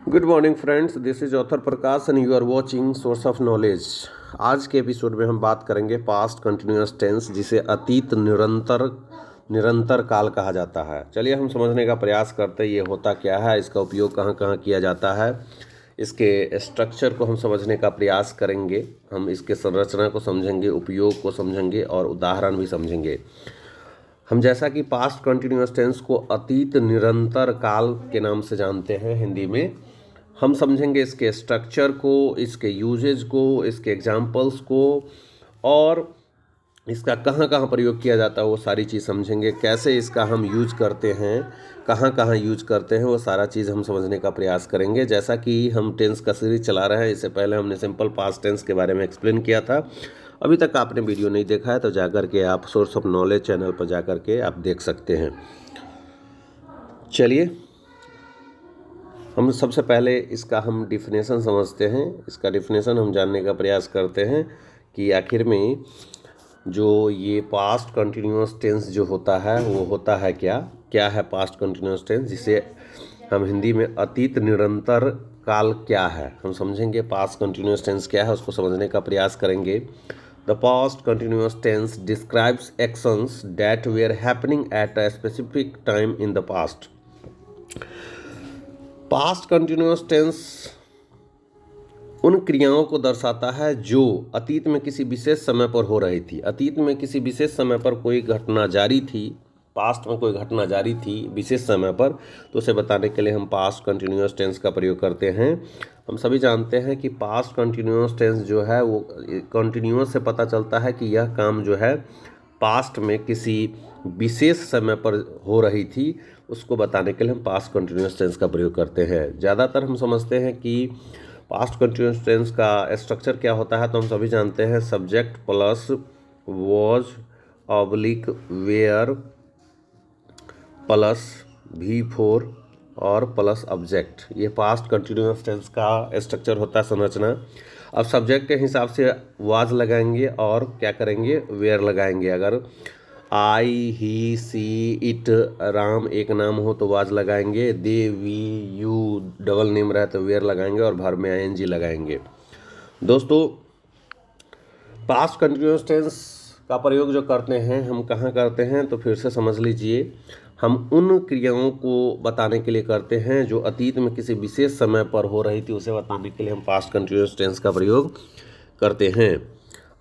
Good morning friends, this is author Prakash and you are watching source of knowledge. आज के episode में हम बात करेंगे पास्ट कंटिन्यूअस टेंस, जिसे अतीत निरंतर काल कहा जाता है। चलिए हम समझने का प्रयास करते हैं ये होता क्या है, इसका उपयोग कहाँ कहाँ किया जाता है, इसके स्ट्रक्चर को हम समझने का प्रयास करेंगे। हम इसके संरचना को समझेंगे, उपयोग को समझेंगे और उदाहरण भी समझेंगे। हम जैसा कि पास्ट कंटिन्यूअस टेंस को अतीत निरंतर काल के नाम से जानते हैं हिंदी में, हम समझेंगे इसके स्ट्रक्चर को, इसके यूजेज को, इसके एग्जाम्पल्स को और इसका कहाँ कहाँ प्रयोग किया जाता है वो सारी चीज़ समझेंगे। कैसे इसका हम यूज करते हैं, कहाँ कहाँ यूज करते हैं, वो सारा चीज़ हम समझने का प्रयास करेंगे। जैसा कि हम टेंस का सीरीज चला रहे हैं, इससे पहले हमने सिंपल पास्ट टेंस के बारे में एक्सप्लेन किया था। अभी तक आपने वीडियो नहीं देखा है तो जाकर के आप सोर्स ऑफ नॉलेज चैनल पर जाकर के आप देख सकते हैं। चलिए हम सबसे पहले इसका हम डिफिनेशन समझते हैं। इसका डिफिनेशन हम जानने का प्रयास करते हैं कि आखिर में जो ये पास्ट कंटिन्यूअस टेंस जो होता है वो होता है क्या है पास्ट कंटिन्यूअस टेंस, जिसे हम हिंदी में अतीत निरंतर काल क्या है हम समझेंगे। पास्ट कंटिन्यूअस टेंस क्या है उसको समझने का प्रयास करेंगे। The past continuous tense describes actions that were happening at a specific time in the past. Past continuous tense उन क्रियाओं को दर्शाता है जो अतीत में किसी विशेष समय पर हो रही थी। अतीत में किसी विशेष समय पर कोई घटना जारी थी, पास्ट में कोई घटना जारी थी विशेष समय पर, तो उसे बताने के लिए हम पास्ट कंटिन्यूअस टेंस का प्रयोग करते हैं। हम सभी जानते हैं कि पास्ट कंटिन्यूअस टेंस जो है वो कंटिन्यूअस से पता चलता है कि यह काम जो है पास्ट में किसी विशेष समय पर हो रही थी, उसको बताने के लिए हम पास्ट कंटिन्यूअस टेंस का प्रयोग करते हैं। ज़्यादातर हम समझते हैं कि पास्ट कंटिन्यूअस टेंस का स्ट्रक्चर क्या होता है, तो हम सभी जानते हैं subject plus was oblique were plus V4 और प्लस ऑब्जेक्ट, ये पास्ट कंटिन्यूअस टेंस का स्ट्रक्चर होता है, संरचना। अब सब्जेक्ट के हिसाब से वाज लगाएंगे और क्या करेंगे, वेयर लगाएंगे। अगर आई ही सी इट राम एक नाम हो तो वाज लगाएंगे, दे वी यू डबल नेम रहे तो वेयर लगाएंगे और भर में ING लगाएंगे। दोस्तों पास्ट कंटिन्यूअस टेंस का प्रयोग जो करते हैं हम कहाँ करते हैं, तो फिर से समझ लीजिए। हम उन क्रियाओं को बताने के लिए करते हैं जो अतीत में किसी विशेष समय पर हो रही थी, उसे बताने के लिए हम पास्ट कंटिन्यूअस टेंस का प्रयोग करते हैं।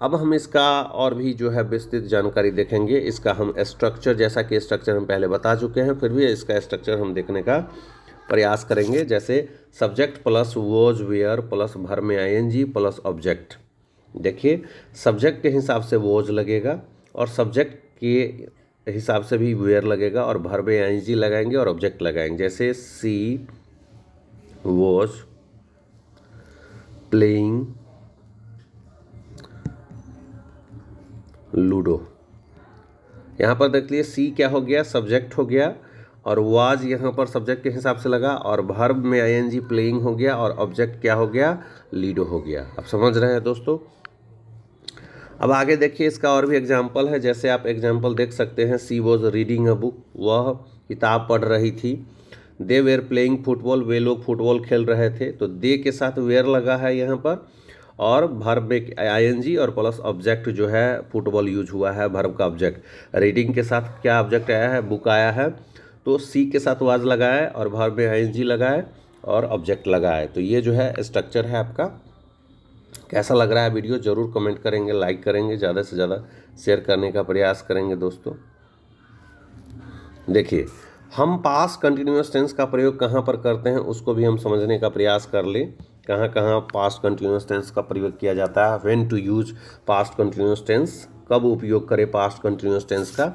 अब हम इसका और भी जो है विस्तृत जानकारी देखेंगे। इसका हम स्ट्रक्चर, जैसा कि स्ट्रक्चर हम पहले बता चुके हैं, फिर भी इसका स्ट्रक्चर हम देखने का प्रयास करेंगे। जैसे subject plus was were plus verb में ING प्लस ऑब्जेक्ट। देखिए सब्जेक्ट के हिसाब से वॉज लगेगा और सब्जेक्ट के हिसाब से भी वेयर लगेगा और भर में ING लगाएंगे और ऑब्जेक्ट लगाएंगे। जैसे सी वॉज प्लेइंग लूडो। यहाँ पर देख लिए सी क्या हो गया, सब्जेक्ट हो गया, और वाज यहाँ पर सब्जेक्ट के हिसाब से लगा, और वर्ब में ING प्लेइंग हो गया, और ऑब्जेक्ट क्या हो गया, लूडो हो गया। अब समझ रहे हैं दोस्तों। अब आगे देखिए इसका और भी एग्जाम्पल है। जैसे आप एग्जाम्पल देख सकते हैं, she was reading a book, वह किताब पढ़ रही थी। दे वेयर प्लेइंग फुटबॉल, वे लोग फुटबॉल खेल रहे थे। तो दे के साथ वेयर लगा है यहाँ पर, और वर्ब में ING और प्लस ऑब्जेक्ट जो है फुटबॉल यूज हुआ है, वर्ब का ऑब्जेक्ट। रीडिंग के साथ क्या ऑब्जेक्ट आया है, बुक आया है, तो सी के साथ वाज लगाए और वर्ब में ING लगाए और ऑब्जेक्ट लगाए। तो ये जो है स्ट्रक्चर है आपका। कैसा लग रहा है वीडियो ज़रूर कमेंट करेंगे, लाइक करेंगे, ज़्यादा से ज़्यादा शेयर करने का प्रयास करेंगे दोस्तों। देखिए हम पास्ट कंटिन्यूअस टेंस का प्रयोग कहाँ पर करते हैं उसको भी हम समझने का प्रयास कर लें। कहाँ कहाँ पास्ट कंटिन्यूअस टेंस का प्रयोग किया जाता है, when to use past continuous tense, कब उपयोग करें पास्ट कंटिन्यूअस टेंस का।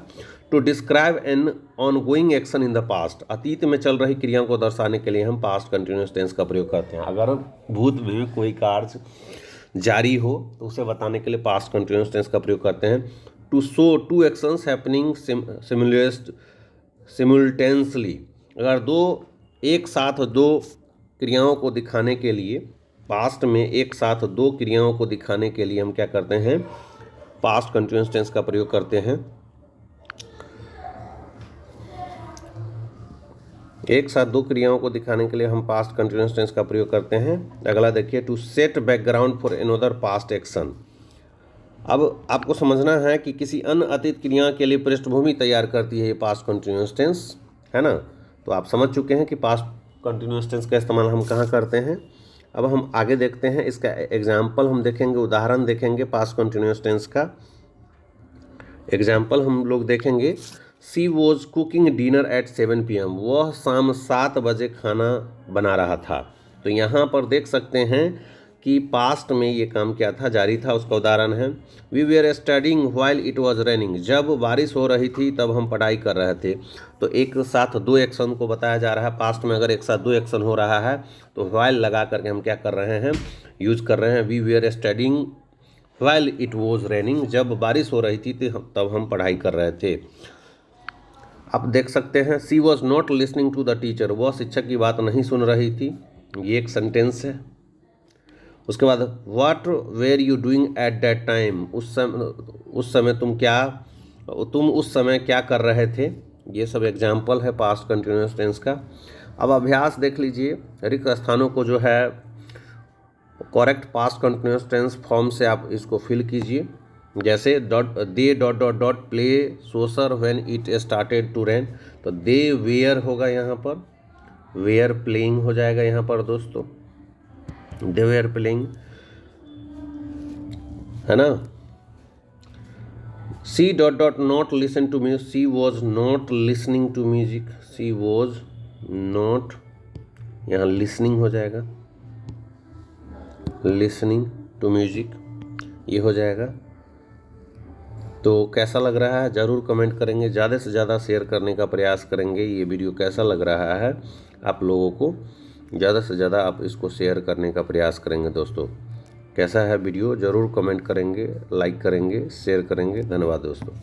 To describe an ongoing action in the past, अतीत में चल रही क्रियाओं को दर्शाने के लिए हम पास्ट कंटिन्यूअस टेंस का प्रयोग करते हैं। अगर भूत में कोई कार्य जारी हो तो उसे बताने के लिए पास्ट कंटिन्यूअस टेंस का प्रयोग करते हैं। To show two actions happening simultaneously, अगर एक साथ दो क्रियाओं को दिखाने के लिए, पास्ट में एक साथ दो क्रियाओं को दिखाने के लिए हम क्या करते हैं, पास्ट कंटिन्यूअस टेंस का प्रयोग करते हैं। एक साथ दो क्रियाओं को दिखाने के लिए हम पास्ट कंटिन्यूअस टेंस का प्रयोग करते हैं। अगला देखिए, to set background for another past action. अब आपको समझना है कि किसी अन्य अतीत क्रिया के लिए पृष्ठभूमि तैयार करती है ये पास्ट कंटिन्यूअस टेंस, है ना। तो आप समझ चुके हैं कि पास्ट कंटिन्यूअस टेंस का इस्तेमाल हम कहाँ करते हैं। अब हम आगे देखते हैं, इसका एग्जाम्पल हम देखेंगे, उदाहरण देखेंगे पास्ट कंटिन्यूअस टेंस का। एग्जाम्पल हम लोग देखेंगे, she was cooking dinner at 7 PM। वह शाम 7 बजे खाना बना रहा था। तो यहाँ पर देख सकते हैं कि पास्ट में ये काम क्या था, जारी था, उसका उदाहरण है we were studying while it was raining. जब बारिश हो रही थी तब हम पढ़ाई कर रहे थे। तो एक साथ दो एक्शन को बताया जा रहा है। पास्ट में अगर एक साथ दो एक्शन हो रहा है तो व्हाइल लगा करके हम क्या कर रहे हैं, यूज कर रहे हैं we were studying while it was raining. जब बारिश हो रही थी तब हम पढ़ाई कर रहे थे। आप देख सकते हैं, she was not listening to the teacher. वह शिक्षक की बात नहीं सुन रही थी। ये एक सेंटेंस है। उसके बाद what were you doing at that time. उस समय तुम उस समय क्या कर रहे थे। ये सब एग्जाम्पल है पास्ट कंटिन्यूअस टेंस का। अब अभ्यास देख लीजिए, रिक्त स्थानों को जो है correct past continuous tense form से आप इसको फिल कीजिए। जैसे they dot play soccer when it started to rain. तो दे वेयर होगा, यहाँ पर वेयर प्लेइंग हो जाएगा यहाँ पर दोस्तों, दे वेयर प्लेइंग, है ना। She does not listen to music. She was not listening to music. She was not, यहाँ लिसनिंग हो जाएगा, लिसनिंग टू म्यूजिक, ये हो जाएगा। तो कैसा लग रहा है ज़रूर कमेंट करेंगे, ज़्यादा से ज़्यादा शेयर करने का प्रयास करेंगे। ये वीडियो कैसा लग रहा है आप लोगों को, ज़्यादा से ज़्यादा आप इसको शेयर करने का प्रयास करेंगे दोस्तों। कैसा है वीडियो ज़रूर कमेंट करेंगे, लाइक करेंगे, शेयर करेंगे। धन्यवाद दोस्तों।